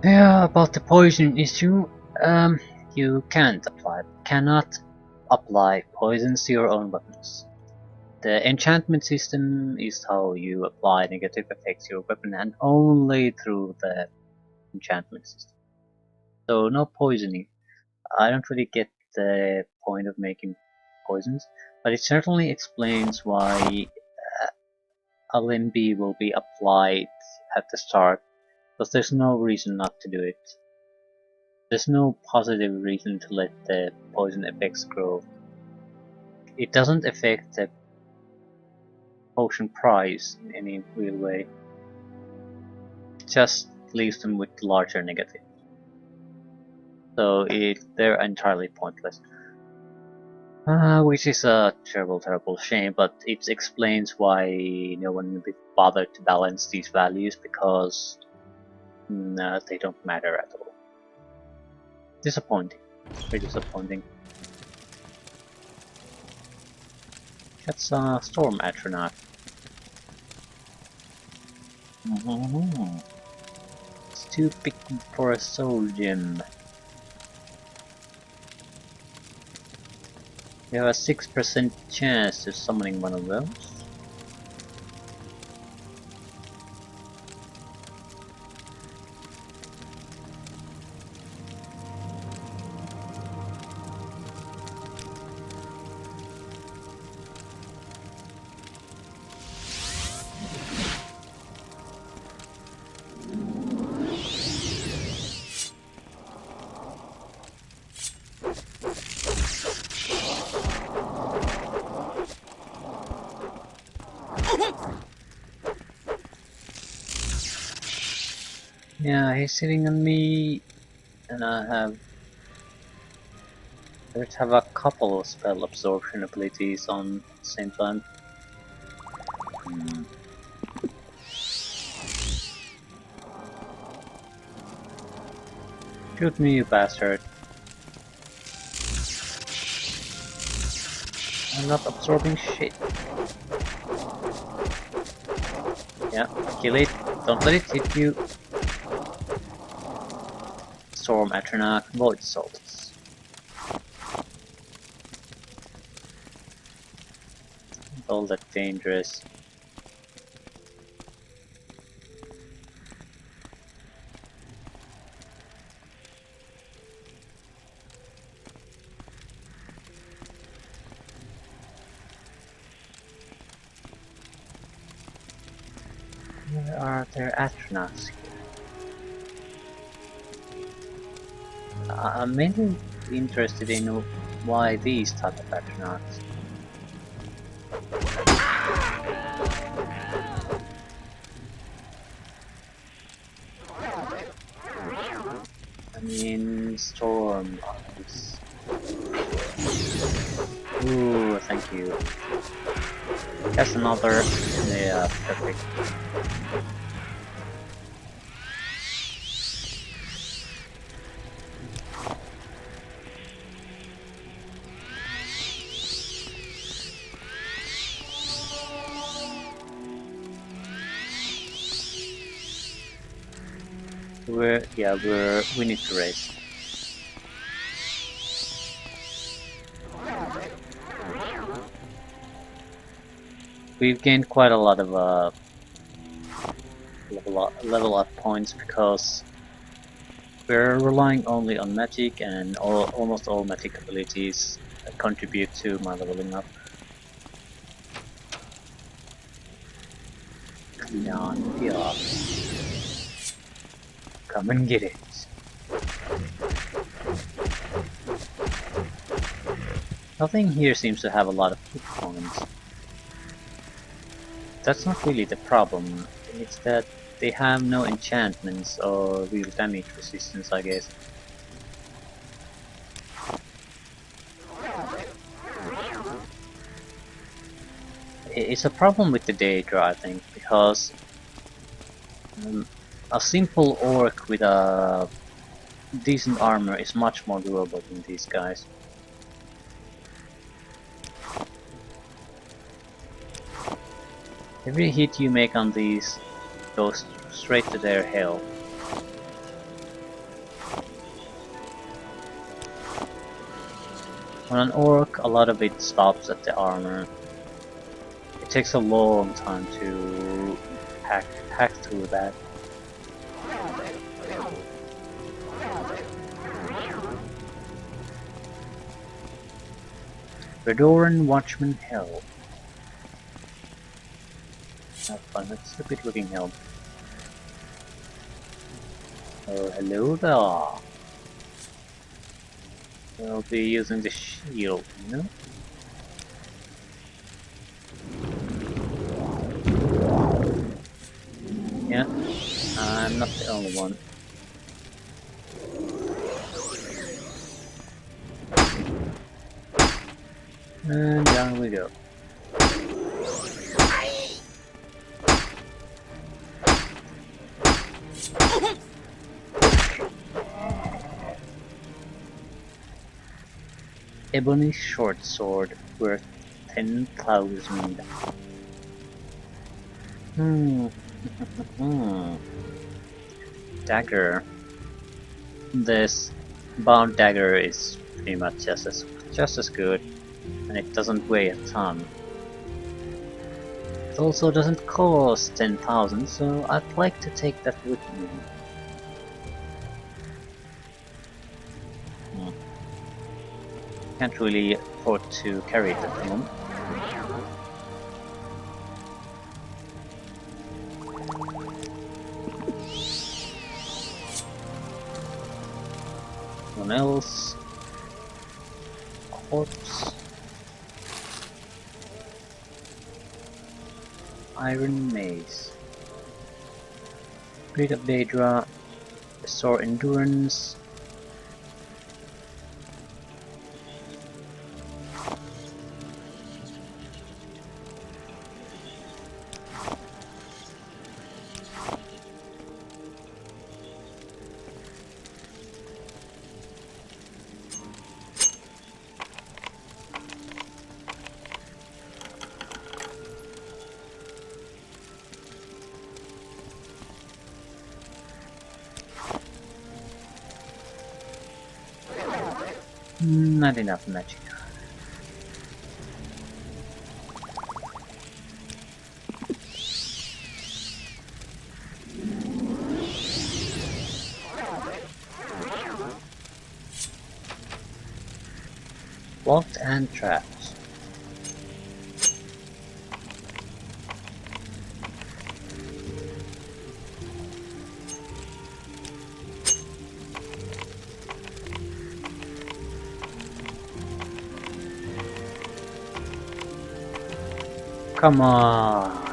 Yeah, about the poison issue, you cannot apply poisons to your own weapons. The enchantment system is how you apply negative effects to your weapon, and only through the enchantment system. So no poisoning. I don't really get the point of making poisons, but it certainly explains why a limb will be applied at the start, because there's no reason not to do it. There's no positive reason to let the poison effects grow. It doesn't affect the potion price in any real way. It just leaves them with larger negative. So they're entirely pointless. Which is a terrible, terrible shame, but it explains why no one bothered to balance these values, because they don't matter at all. Disappointing. Very disappointing. That's a Storm Atronach. It's too big for a soul gem. You have a 6% chance of summoning one of those. Yeah, he's sitting on me, and I have a couple of spell absorption abilities on at the same time. Shoot me, you bastard. I'm not absorbing shit. Yeah, kill it. Don't let it hit you. Storm Atronach, Void Salts. All that dangerous. Where are there Atronachs here? I'm mainly interested in why these type of Atronachs. I mean, Storm. Ooh, thank you. That's another. Yeah, perfect. We need to race. We've gained quite a lot of level up points, because we're relying only on magic, and almost all magic abilities contribute to my leveling up. Come on, yeah. Come and get it. Nothing here seems to have a lot of hit points. That's not really the problem, it's that they have no enchantments or real damage resistance, I guess. It's a problem with the Daedra, I think, because a simple orc with a decent armor is much more durable than these guys. Every hit you make on these goes straight to their hell. On an orc, a lot of it stops at the armor. It takes a long time to hack through that. Redoran Watchman Hell. Not fun, that's a stupid looking helm. Oh, hello there. We'll be using the shield, you know? Yeah, I'm not the only one. And down we go. Ebony short sword worth 10,000. Dagger. This bound dagger is pretty much just as good, and it doesn't weigh a ton. It also doesn't cost 10,000, so I'd like to take that with me. Can't really afford to carry it at the moment. One else. Corpse. Iron Mace. Great of Daedra. Restore Endurance. Not enough magic. Locked and trapped. Come on.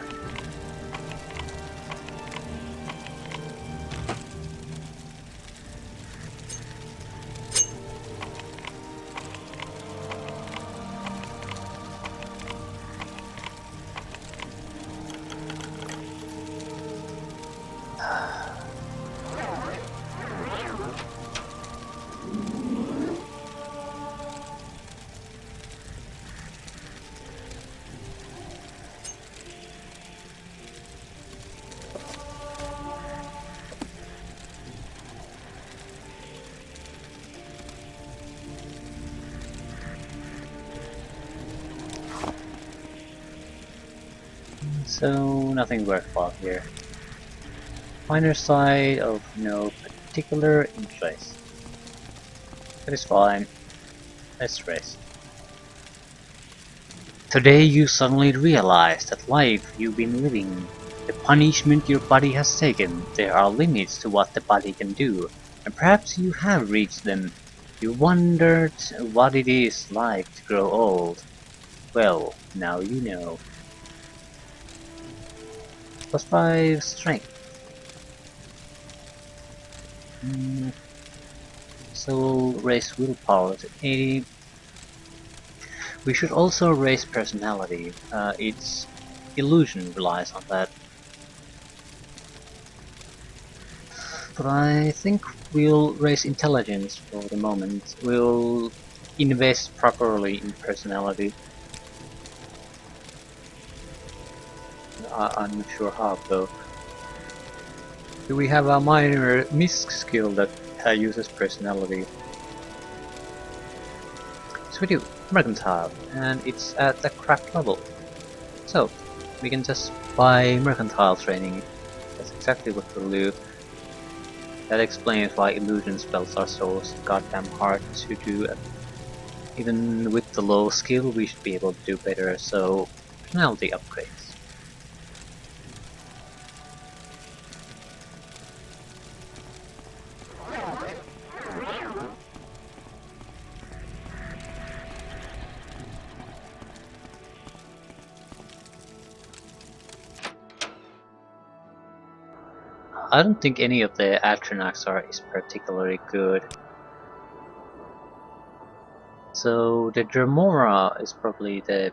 So, nothing worthwhile here. Minor side of no particular interest. That is fine. Let's rest. Today you suddenly realize that life you've been living, the punishment your body has taken, there are limits to what the body can do, and perhaps you have reached them. You wondered what it is like to grow old. Well, now you know. +5 strength. So we'll raise willpower to 80. We should also raise personality. Its illusion relies on that. But I think we'll raise intelligence for the moment. We'll invest properly in personality. I'm not sure how though. Do we have a minor misc skill that uses personality? So we do, mercantile, and it's at the craft level. So, we can just buy mercantile training. That's exactly what we'll do. That explains why illusion spells are so goddamn hard to do. Even with the low skill, we should be able to do better, so personality upgrades. I don't think any of the Atronachs is particularly good. So the Dremora is probably the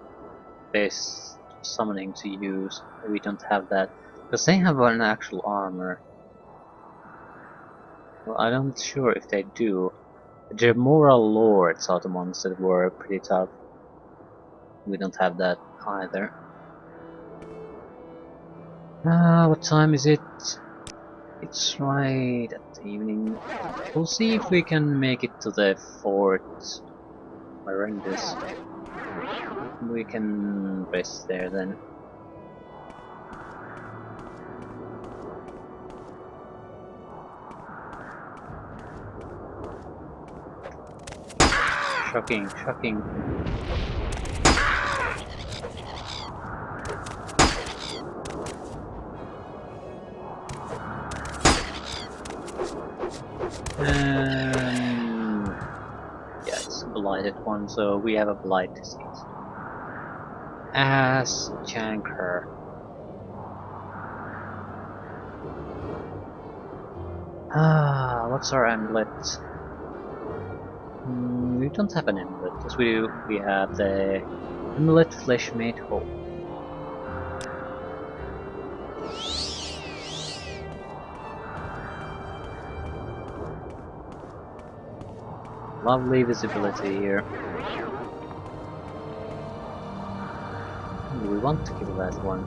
best summoning to use. We don't have that, because they have an actual armor. Well, I'm not sure if they do. The Dremora Lords are the ones that were pretty tough. We don't have that either. What time is it? It's right at the evening. We'll see if we can make it to the fort. Horrendous. We can rest there then. Shocking, shocking. Yeah, it's a blighted one, so we have a blight disease. Ass Janker. What's our amulet? We don't have an amulet. Yes, we do. We have the amulet flesh made whole. Lovely visibility here. We want to kill that one.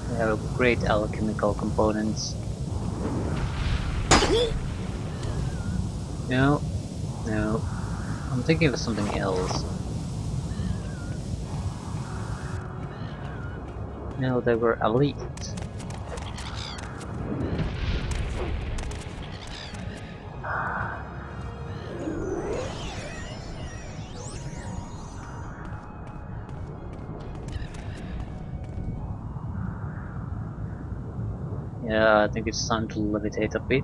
We have great alchemical components. No, no. I'm thinking of something else. No, they were elite. Yeah, I think it's time to levitate a bit.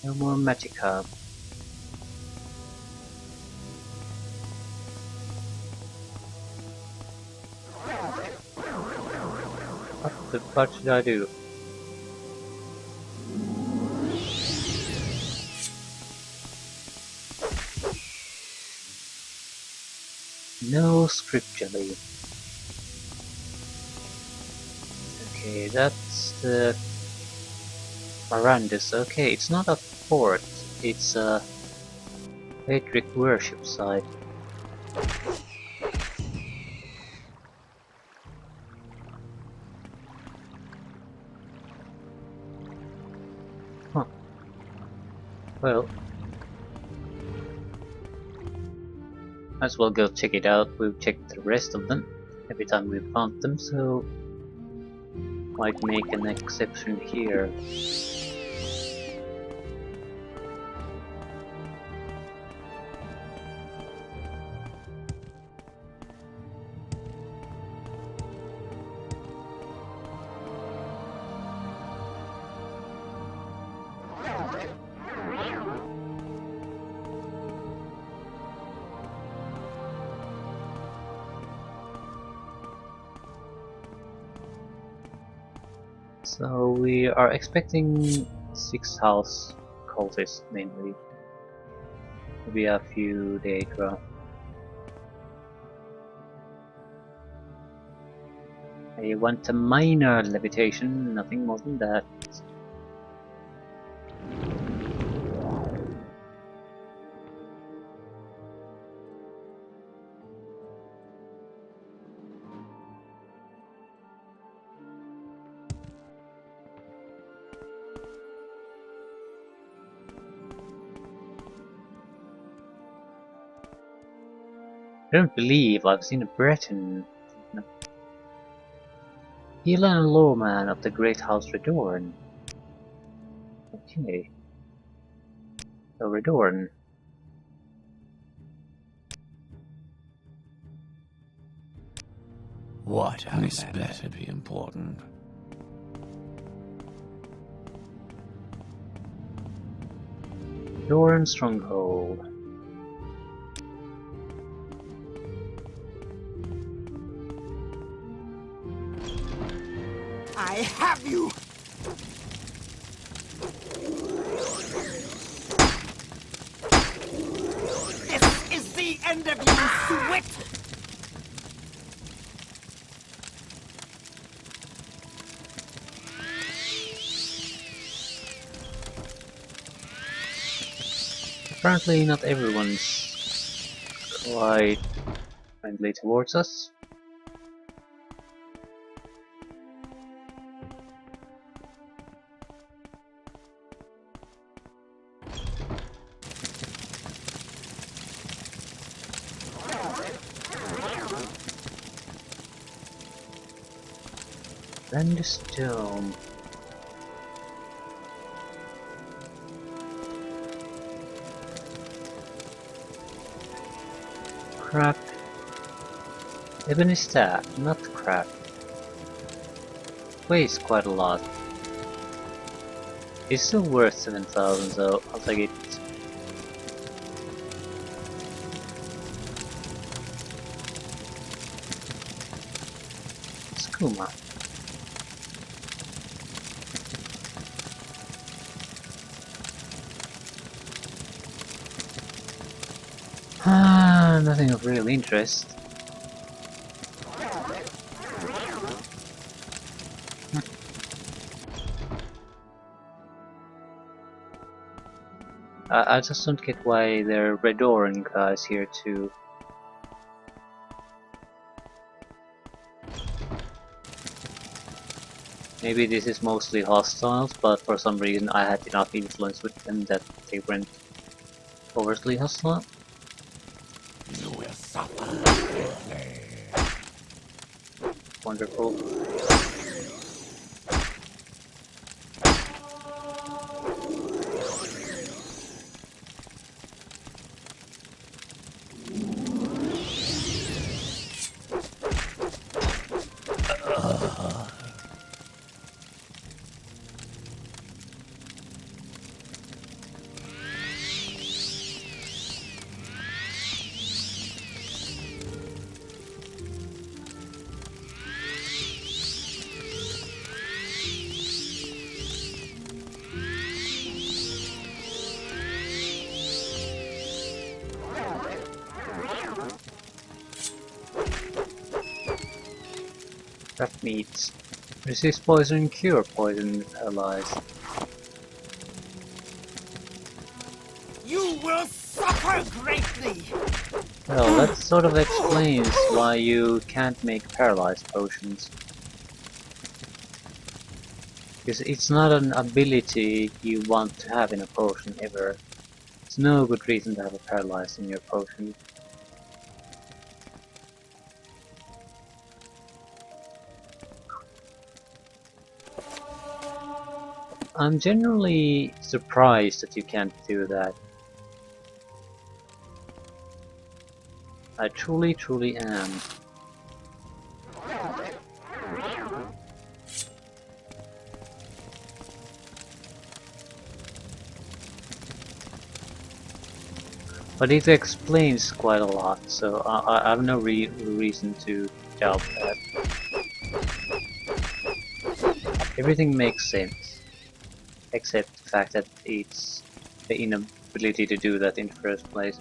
No more Magicka. What the fuck should I do? No scripturally. Okay, that's the Marandus. Okay, it's not a fort, it's a Patrick worship site. Huh. Well, might as well go check it out. We've checked the rest of them every time we found them, so might make an exception here. So we are expecting 6 house cultists mainly. Maybe a few Daedra. I want a minor levitation, nothing more than that. I don't believe I've seen a Breton. No. Healer and lawman of the Great House Redorn. Okay. So Redorn. What? This better be important. Redorn Stronghold. I have you! This is the end of you, Swit! Apparently not everyone's quite friendly towards us. Then the stone. Crap. Ebony staff, not crap. Weighs quite a lot. It's still worth 7,000, so I'll take it. Skooma. Ah, nothing of real interest. I just don't get why there are Redoran guys here too. Maybe this is mostly hostiles, but for some reason I had enough influence with them that they weren't overtly hostile. You will suffer. Wonderful. Rat meat. Resist poison and cure poison allies. You will suffer greatly! Well, that sort of explains why you can't make paralyzed potions. Because it's not an ability you want to have in a potion ever. It's no good reason to have a paralyzed in your potion. I'm generally surprised that you can't do that. I truly am. But it explains quite a lot, so I have no reason to doubt that. Everything makes sense, except the fact that it's the inability to do that in the first place.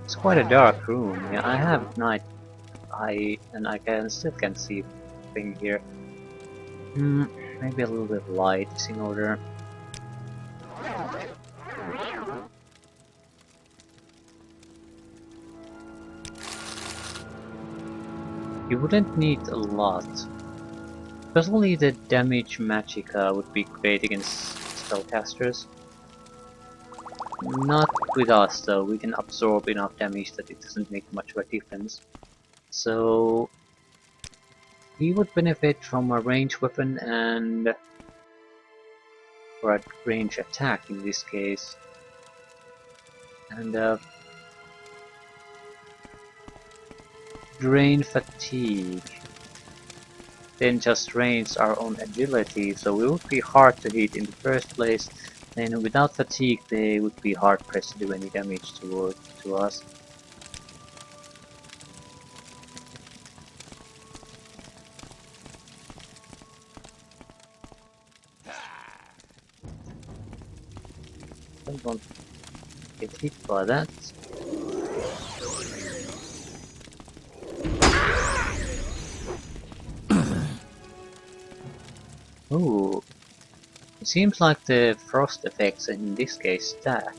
It's quite a dark room. Yeah, I have night eye, and I still can see thing here. Maybe a little bit of light is in order. You wouldn't need a lot. Especially the damage Magicka would be great against spellcasters. Not with us though, we can absorb enough damage that it doesn't make much of a difference. So he would benefit from a ranged weapon and or a range attack in this case. And drain fatigue. Then just drains our own agility, so we would be hard to hit in the first place. And without fatigue, they would be hard pressed to do any damage to us. Don't want to get hit by that. Ooh. It seems like the frost effects in this case stack.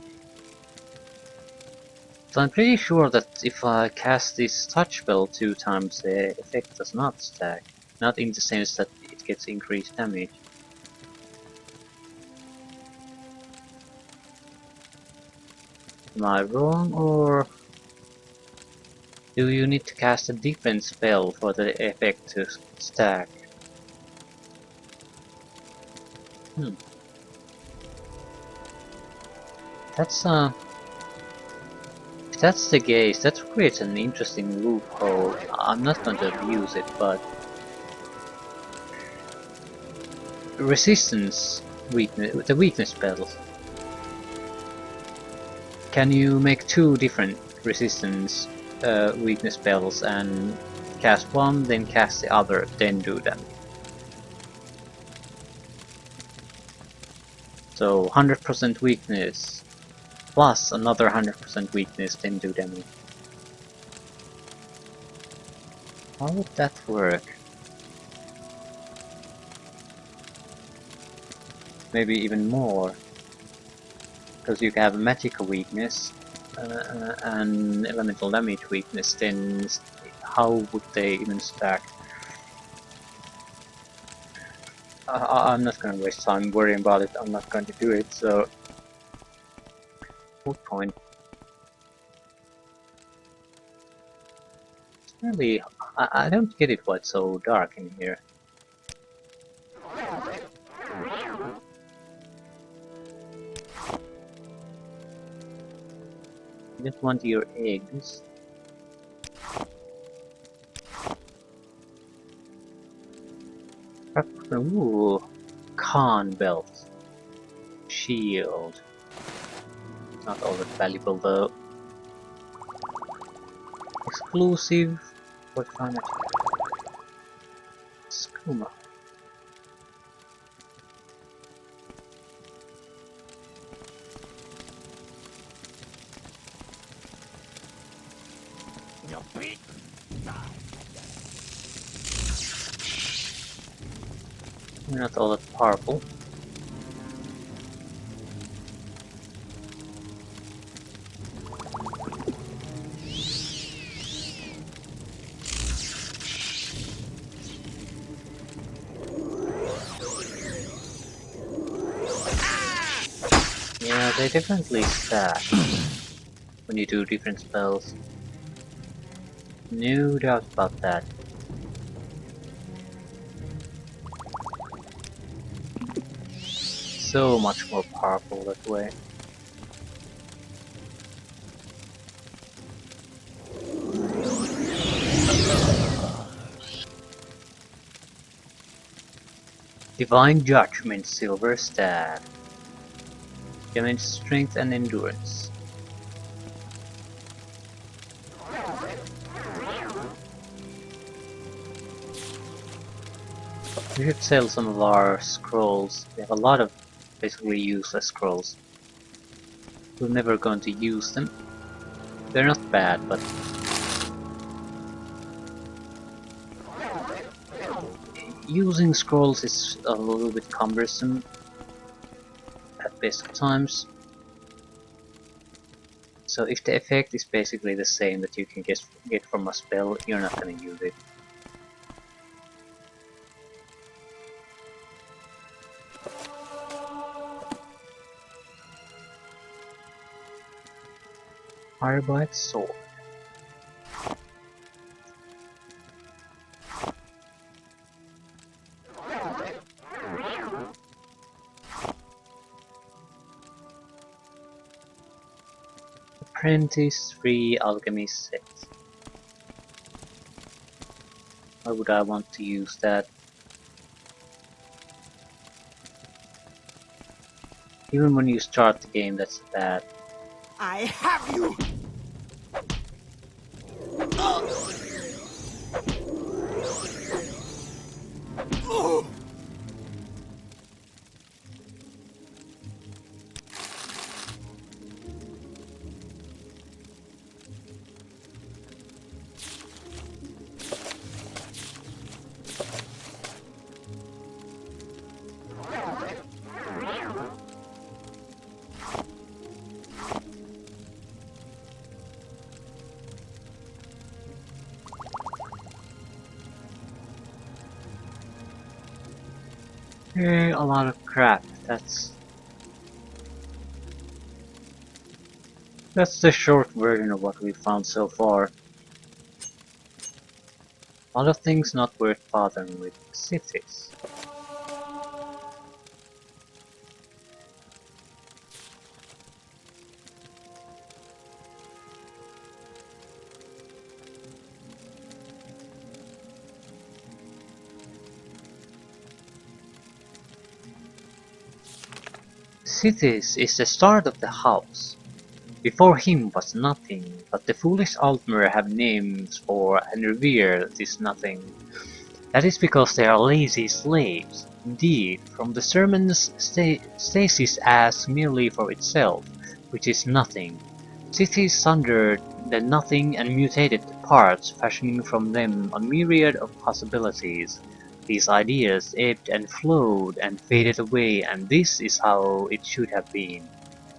So I'm pretty sure that if I cast this touch spell 2 times, the effect does not stack. Not in the sense that it gets increased damage. Am I wrong, or do you need to cast a different spell for the effect to stack? That's if that's the case, that creates an interesting loophole. I'm not going to abuse it, but resistance weakness, the weakness spells. Can you make 2 different resistance weakness spells and cast one, then cast the other, then do damage? So 100% weakness plus another 100% weakness, then do damage. How would that work? Maybe even more, because you can have a magical weakness and elemental damage weakness, then how would they even stack? I'm not going to waste time worrying about it, I'm not going to do it, so what point? It's really, I don't get it why it's so dark in here. I just want your eggs. Ooh, Khan belt. Shield. Not all that valuable though. Exclusive. What kind of skooma? Your beat. Not all that powerful. Yeah, they definitely stack when you do different spells. No doubt about that. So much more powerful that way. Divine Judgment Silver Staff. Damage, strength, and endurance. We should sell some of our scrolls. We have a lot of basically useless scrolls. We're never going to use them. They're not bad, but using scrolls is a little bit cumbersome at best of times. So if the effect is basically the same that you can get from a spell, you're not gonna use it. Firebite sword. Apprentice free alchemy set. Why would I want to use that? Even when you start the game, that's bad. I have you! A lot of crap. That's the short version of what we've found so far. A lot of things not worth bothering with. Cities. Cities is the start of the house. Before him was nothing, but the foolish Altmer have names for and revere this nothing. That is because they are lazy slaves. Indeed, from the sermons Stasis asks merely for itself, which is nothing. Cities sundered the nothing and mutated the parts, fashioning from them a myriad of possibilities. These ideas ebbed and flowed and faded away, and this is how it should have been.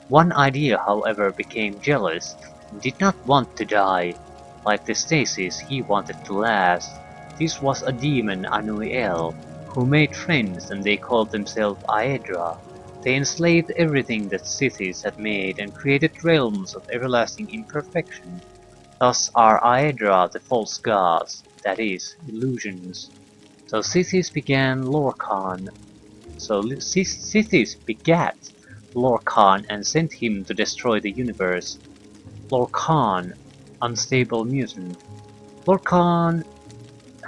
One idea, however, became jealous and did not want to die. Like the stasis, he wanted to last. This was a demon, Anuel, who made friends, and they called themselves Aedra. They enslaved everything that cities had made and created realms of everlasting imperfection. Thus are Aedra the false gods, that is, illusions. So Cities began Lorcan. Cities begat Lorcan and sent him to destroy the universe. Lorcan, unstable mutant. Lorcan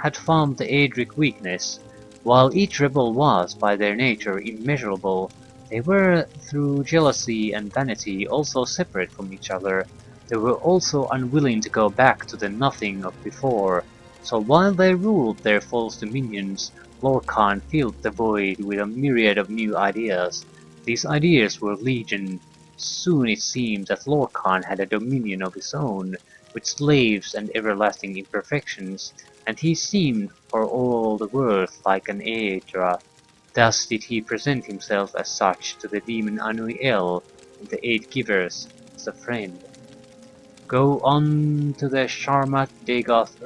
had found the Aedric weakness. While each rebel was, by their nature, immeasurable, they were, through jealousy and vanity, also separate from each other. They were also unwilling to go back to the nothing of before. So while they ruled their false dominions, Lorcan filled the void with a myriad of new ideas. These ideas were legion. Soon it seemed that Lorcan had a dominion of his own, with slaves and everlasting imperfections, and he seemed for all the world like an Aedra. Thus did he present himself as such to the demon Anuel and the Eight Givers as a friend. Go on to the Sharmat Dagoth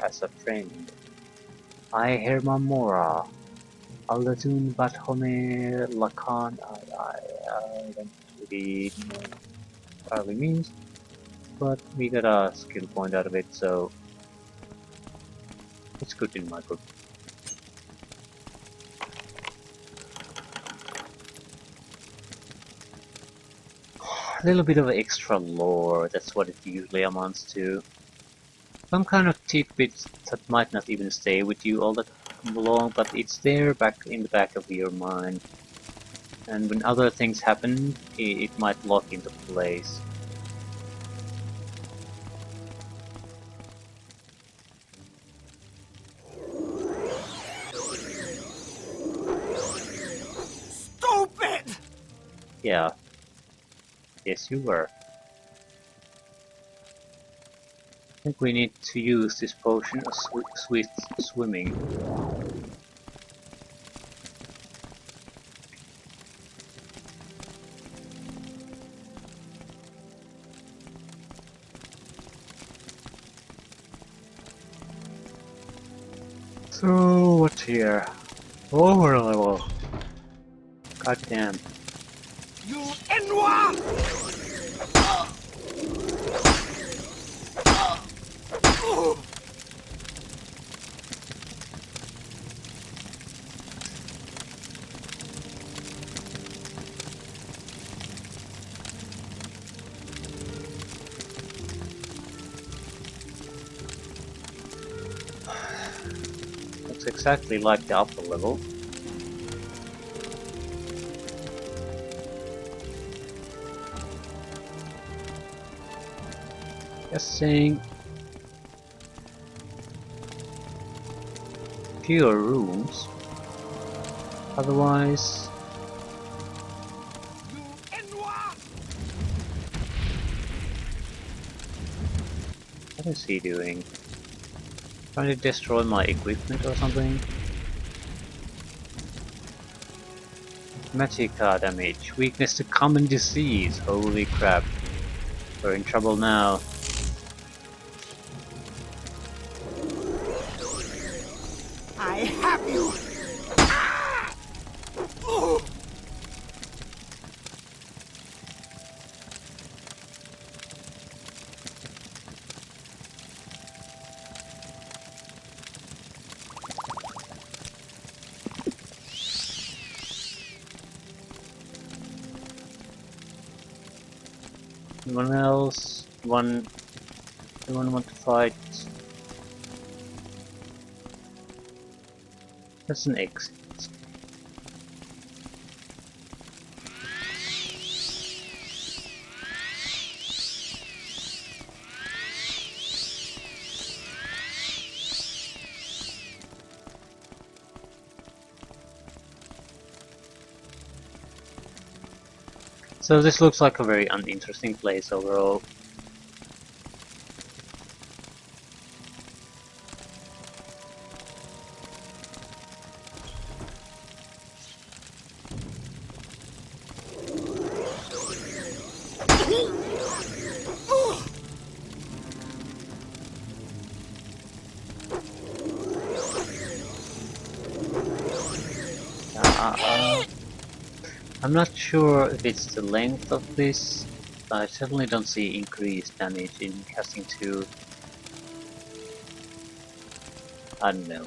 as a friend. I Hermamora. Aldatun Bathome Lakan. I don't really know what it really means, but we got a skill point out of it, so it's good in my book. A little bit of extra lore, that's what it usually amounts to. Some kind of tidbits that might not even stay with you all that long, but it's there back in the back of your mind. And when other things happen, it might lock into place. Stupid! Yeah. Yes, you were. I think we need to use this potion of swift swimming. So, what's here? Overlevel. Goddamn. You Enwa! Looks exactly like the upper level. Just saying. Fewer rooms. Otherwise, You Enwa! what is he doing? Trying to destroy my equipment or something? Magicka damage. Weakness to common disease. Holy crap. We're in trouble now. I have you! Ah! Ooh. Anyone else? Anyone want to fight? That's an exit. So this looks like a very uninteresting place overall. I'm not sure if it's the length of this, but I certainly don't see increased damage in casting 2. I don't know.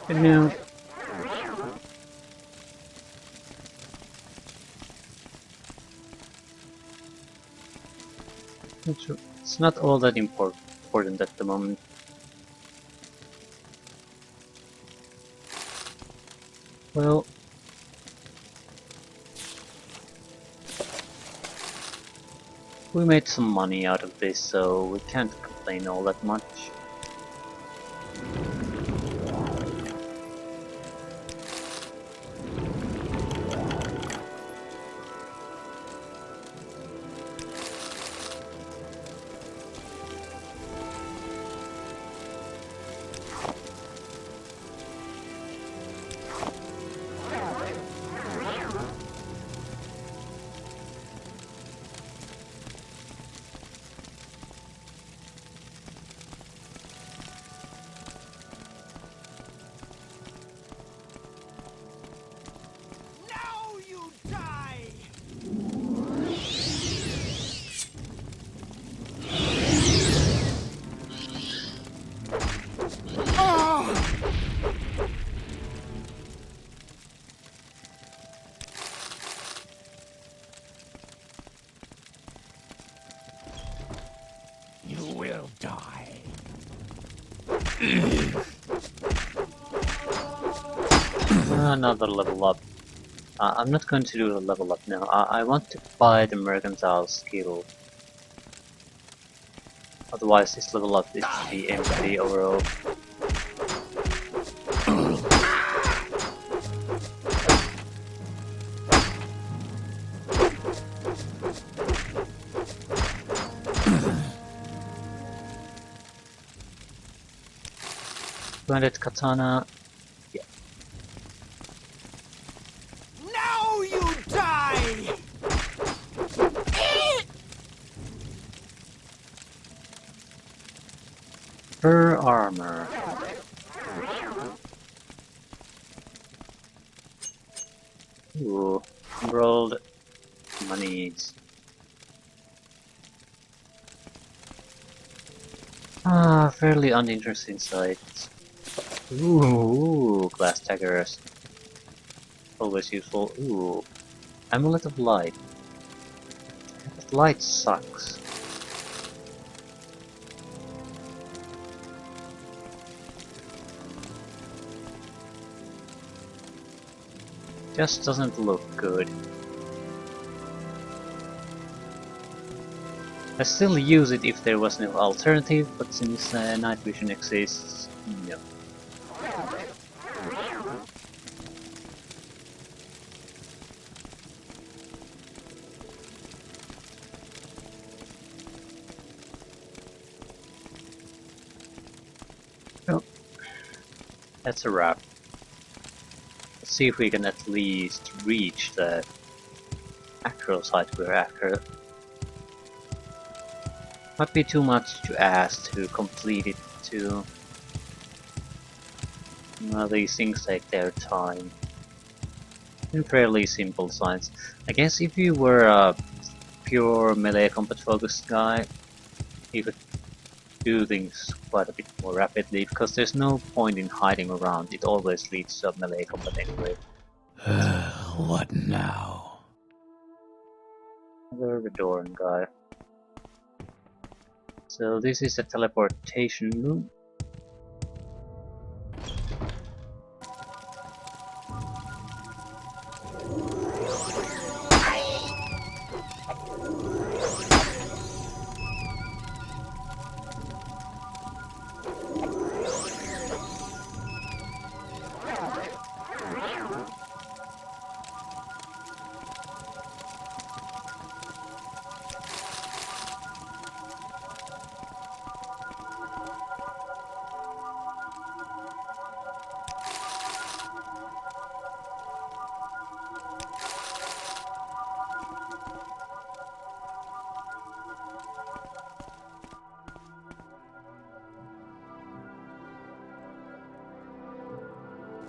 But no. It's not all that important at the moment. Well, we made some money out of this, so we can't complain all that much. Now you die! Oh! You will die. Another level up. I'm not going to do the level up now. I want to buy the mercantile skill. Otherwise this level up is to be empty overall. Blended katana. Yeah. Now you die! Fur armor. Ooh, rolled monies. Fairly uninteresting sights. Ooh, glass daggers. Always useful. Ooh, amulet of light. But light sucks. Just doesn't look good. I still use it if there was no alternative, but since night vision exists, no. Oh, that's a wrap. Let's see if we can at least reach the actual site we're after. Might be too much to ask to complete it too. Well, these things take their time. And fairly simple signs. I guess if you were a pure melee combat focused guy, you could do things quite a bit more rapidly, because there's no point in hiding around. It always leads to melee combat anyway. What now? Another Redoran guy. So this is the teleportation room.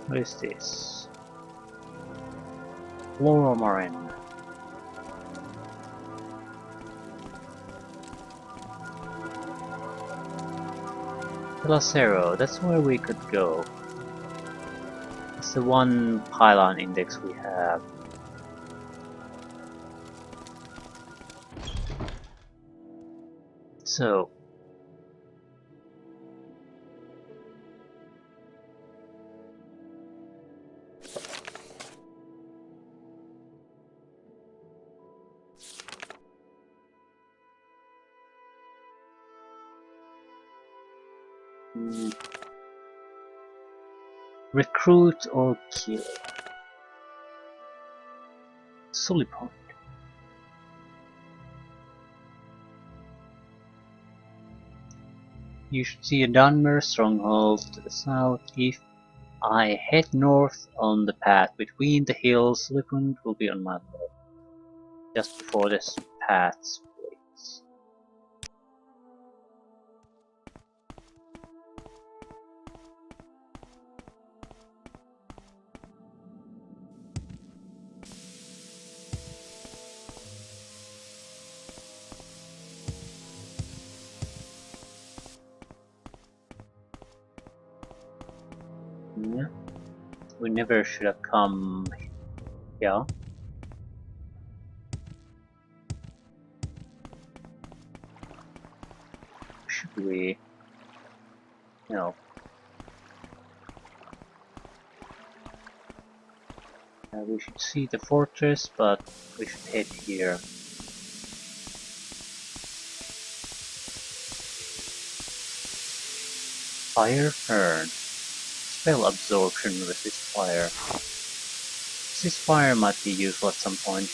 What is this? Morrowind. Pelacero, that's where we could go. It's the one pylon index we have. So, recruit or kill. Sully Point. You should see a Dunmer stronghold to the south. If I head north on the path between the hills, Sully Point will be on my left, just before this path splits. Yeah. We never should have come here. Should we? No. We should see the fortress, but we should head here. Fire Fern. Spell absorption resist fire. This fire might be useful at some point.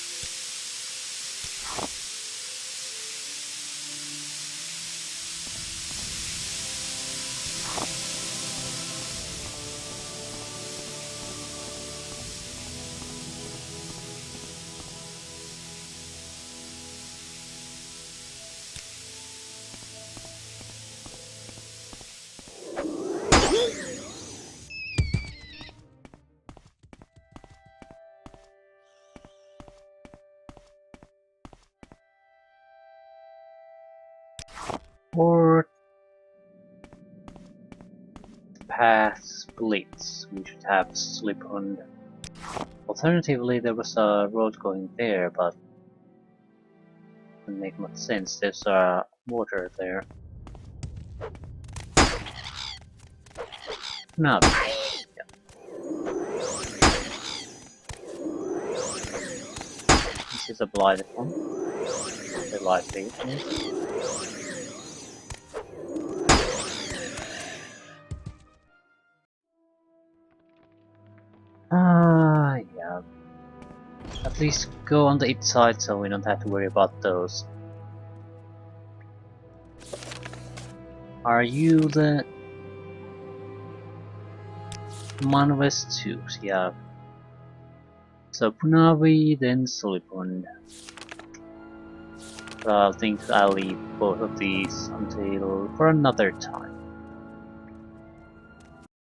Or the path splits. We should have slip on. Alternatively, there was a road going there, but doesn't make much sense. There's water there. No. Yeah. This is a blighted one. The light bait. Yeah. At least go on the east side so we don't have to worry about those. Are you the Manwest 2? Yeah. So Punavi, then Solipund. I think I'll leave both of these until for another time.